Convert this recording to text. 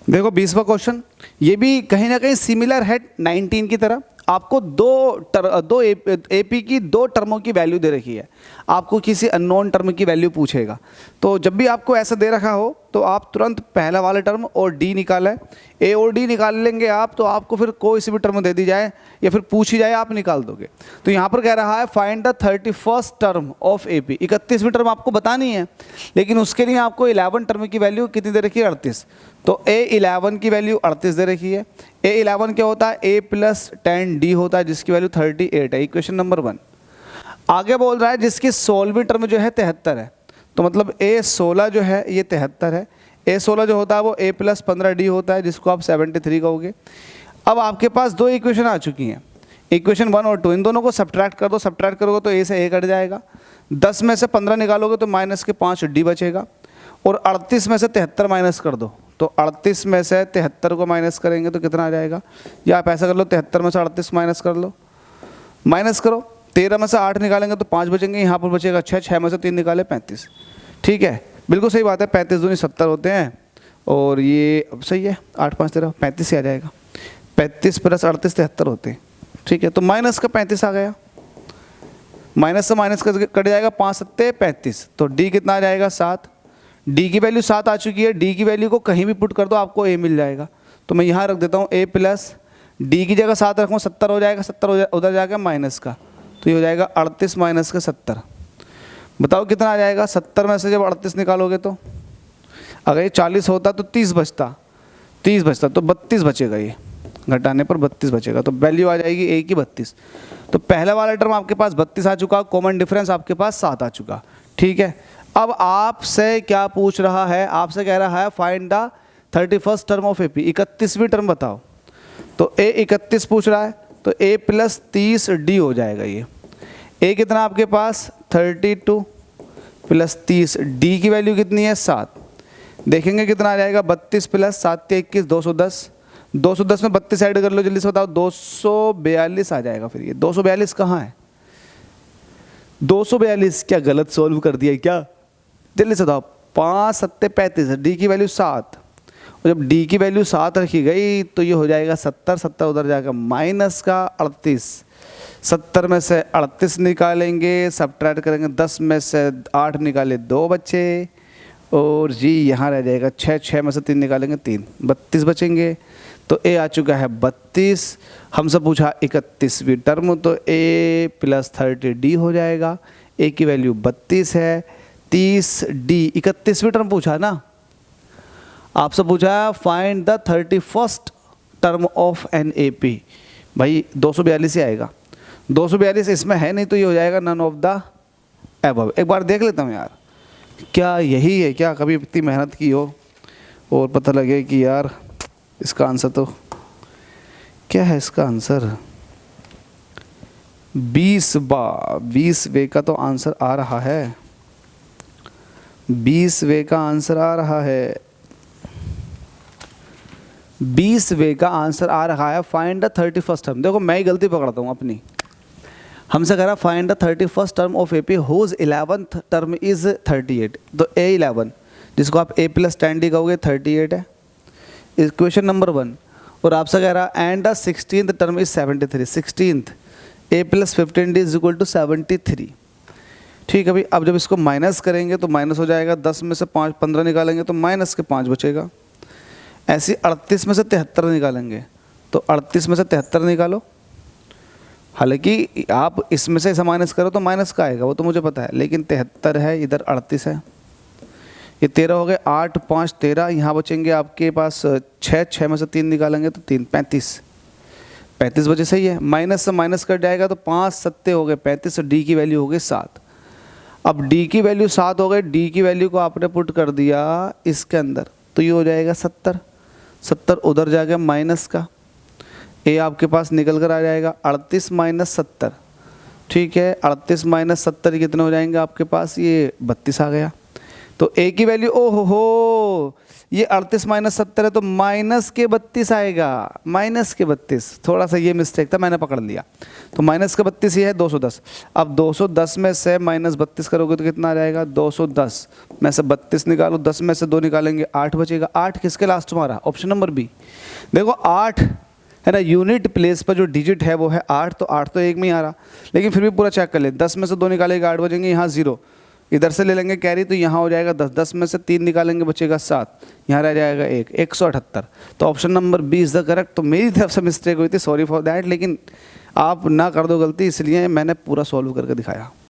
देखो 20वां क्वेश्चन, ये भी कहीं ना कहीं सिमिलर है 19 की तरह। आपको दो एपी की दो टर्मों की वैल्यू दे रखी है, आपको किसी अननोन टर्म की वैल्यू पूछेगा। तो जब भी आपको ऐसा दे रखा हो तो आप तुरंत पहला वाला टर्म और डी निकालें। ए और डी निकाल लेंगे आप, तो आपको फिर कोई सी भी टर्म दे दी जाए या फिर पूछी जाए आप निकाल दोगे। तो यहाँ पर कह रहा है find the 31st term of AP, 31वीं टर्म आपको बतानी है, लेकिन उसके लिए आपको 11 टर्म की वैल्यू कितनी दे रखी है, 38। तो A11 की वैल्यू 38 दे रखी है। A11 क्या होता है, A प्लस 10D होता है, जिसकी वैल्यू 38 है। Equation number 1। आगे बोल रहा है जिसकी 16वीं टर्म जो है 73 है, तो मतलब A16 जो है ये 73 है। A16 जो होता है वो A प्लस 15D होता है, जिसको आप 73 कहोगे। अब आपके पास दो इक्वेशन आ चुकी हैं, इक्वेशन 1 और 2, इन दोनों को सब्ट्रैक्ट कर दो। सब्ट्रैक्ट करोगे तो A से A कट जाएगा, 10 में से 15 निकालोगे तो माइनस के 5D बचेगा, और 38 में से 73 माइनस कर दो, तो 38 में से 73 को माइनस करेंगे तो कितना आ जाएगा, या आप ऐसा कर लो 73 में से 38 माइनस कर लो, माइनस करो, 13 में से 8 निकालेंगे तो 5 बचेंगे, यहाँ पर बचेगा 6, 6 में से 3 निकाले 35। ठीक है, बिल्कुल सही बात है, 35 दूनी 70 होते हैं, और ये अब सही है, 8 5 13 35 ही आ जाएगा। 35 प्लस 38 73 होते हैं। ठीक है, तो माइनस का 35 आ गया, माइनस से माइनस कट जाएगा, 5 7 35, तो डी कितना आ जाएगा 7। डी की वैल्यू 7 आ चुकी है, डी की वैल्यू को कहीं भी पुट कर दो आपको ए मिल जाएगा। तो मैं यहाँ रख देता हूँ ए प्लस डी की जगह 7 रखूँ, 70 हो जाएगा, 70 उधर जाएगा माइनस का, तो ये हो जाएगा 38 माइनस का 70। बताओ कितना आ जाएगा, 70 में से जब 38 निकालोगे तो अगर ये 40 होता तो 30 बचता, 30 बचता तो 32 बचेगा, ये घटाने पर 32 बचेगा, तो वैल्यू आ जाएगी ए की 32। तो पहला वाला टर्म आपके पास 32 आ चुका, कॉमन डिफरेंस आपके पास 7 आ चुका। ठीक है, अब आपसे क्या पूछ रहा है, आपसे कह रहा है find the 31st term of AP, 31वीं टर्म बताओ। तो ए 31 पूछ रहा है, तो ए प्लस 30 डी हो जाएगा। ये ए कितना आपके पास 32 प्लस 30, डी की वैल्यू कितनी है 7, देखेंगे कितना आ जाएगा, 32 प्लस 7 के 21 210, 210 में 32 ऐड कर लो, जल्दी से बताओ, 242 आ जाएगा। फिर ये 242 कहाँ है, 242 क्या गलत सोल्व कर दिया क्या, जल्दी से बताओ, 5 7 35, डी की वैल्यू 7, और जब डी की वैल्यू 7 रखी गई तो ये हो जाएगा 70, 70 उधर जाएगा माइनस का 38, 70 में से 38 निकालेंगे, सब्ट्रैक्ट करेंगे, 10 में से 8 निकाले 2 बच्चे, और जी यहाँ रह जाएगा 6, 6 में से 3 निकालेंगे 3, 32 बचेंगे। तो ए आ चुका है 32, हमसे पूछा 31वीं टर्म, तो ए प्लस 30D हो जाएगा। ए की वैल्यू 32 है, 30D 31वीं टर्म पूछा ना आपसे, पूछा find the 31st term of an AP, भाई 242 ही आएगा, 242 इसमें है नहीं, तो ये हो जाएगा नन ऑफ द एबव। एक बार देख लेता हूँ यार, क्या यही है क्या, कभी इतनी मेहनत की हो और पता लगे कि यार इसका आंसर तो क्या है, इसका आंसर 20 का तो आंसर आ रहा है, 20 का आंसर आ रहा है, 20 का आंसर आ रहा है। फाइंड द 31st टर्म, देखो मैं ही गलती पकड़ता हूँ अपनी, हमसे कह रहा find the 31st term of AP whose 11th term is 38, तो A11 जिसको आप A प्लस 10D कहोगे 38 है, इक्वेशन नंबर 1। और आपसे कह रहा and the 16th term is 73, 16th A plus 15D is equal to 73। ठीक है भाई, अब जब इसको माइनस करेंगे तो माइनस हो जाएगा, 10 में से 5 15 निकालेंगे तो माइनस के 5 बचेगा, ऐसे 38 में से 73 निकालेंगे तो 38 में से 73 निकालो, हालांकि आप इसमें से ऐसा माइनस करो तो माइनस का आएगा, वो तो मुझे पता है, लेकिन 73 है, इधर 38 है, ये 13 हो गए, 8 5 13, यहाँ बचेंगे आपके पास 6, 6 में से 3 निकालेंगे तो 3 35, 35 बचे, सही है, माइनस से माइनस कट जाएगा तो 5 7 हो गए 35, डी की वैल्यू हो गई 7। अब डी की वैल्यू 7 हो गई, डी की वैल्यू को आपने पुट कर दिया इसके अंदर, तो ये हो जाएगा 70, 70 उधर जाएगा माइनस का, ए आपके पास निकल कर आ जाएगा 38 माइनस 70। ठीक है, 38 माइनस 70 कितने हो जाएंगे आपके पास, ये 32 आ गया। तो ए की वैल्यू, ओ हो, ये 38 माइनस 70 है तो माइनस के 32 आएगा, माइनस के 32। थोड़ा सा ये मिस्टेक था, मैंने पकड़ लिया। तो माइनस का 32 ये है 210। अब 210 में से माइनस 32 करोगे तो कितना आ जाएगा, 210 में से 32 निकालो, 10 में से 2 निकालेंगे 8 बचेगा। 8 किसके लास्ट में आ रहा, ऑप्शन नंबर बी। देखो 8 है ना, यूनिट प्लेस पर जो डिजिट है वो है 8, तो 8 तो एक में ही आ रहा, लेकिन फिर भी पूरा चेक कर ले। 10 में से 2 निकालेंगे 8 बचेंगे, यहाँ 0, इधर से ले लेंगे कैरी तो यहाँ हो जाएगा 10, 10 में से 3 निकालेंगे बचेगा 7, यहाँ रह जाएगा 1, 178। तो option number B is the correct. तो मेरी तरफ से मिस्टेक हुई थी, सॉरी फॉर दैट, लेकिन आप ना कर दो गलती, इसलिए मैंने पूरा सॉल्व करके दिखाया।